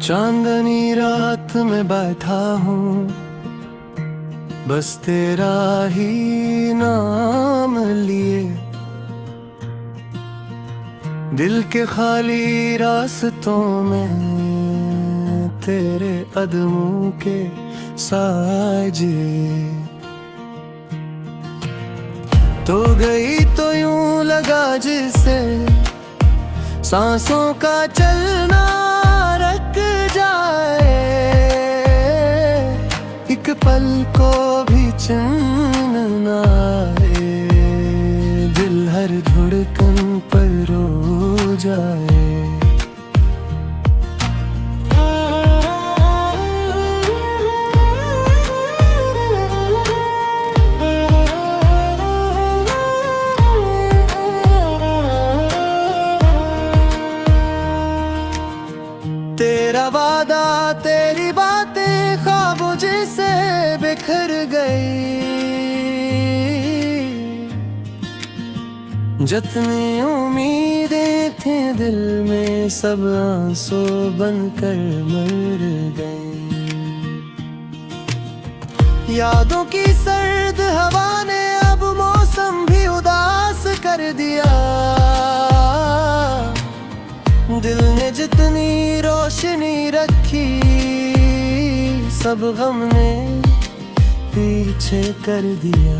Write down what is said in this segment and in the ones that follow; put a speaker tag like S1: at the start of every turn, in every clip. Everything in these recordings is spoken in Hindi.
S1: चांदनी रात में बैठा हूँ, बस तेरा ही नाम लिए। दिल के खाली रास्तों में तेरे कदमों के साजे। तो गई तो यूं लगा जिसे सांसों का चलना रुक जाए। एक पल को भी चैन न आए, दिल हर धड़कन पर रो जाए। तेरा वादा तेरी बातें ख्वाबों जैसे बिखर गई। जितनी उम्मीदें थी दिल में सब आंसू बनकर मर गई। यादों की सर्द हवा ने अब मौसम भी उदास कर दिया। दिल ने जितनी रोशनी रखी सब गम ने पीछे कर दिया।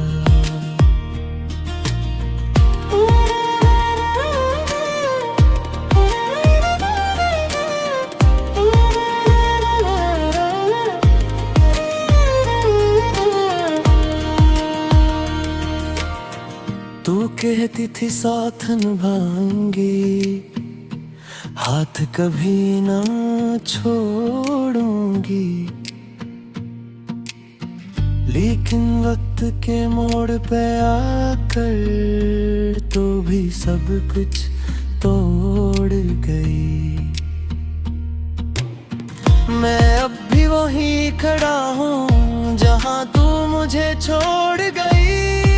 S1: तू कहती थी साथ निभाऊंगी, हाथ कभी ना छोड़ूंगी। लेकिन वक्त के मोड़ पे आकर तो भी सब कुछ तोड़ गई। मैं अब भी वहीं खड़ा हूँ जहाँ तू मुझे छोड़ गई।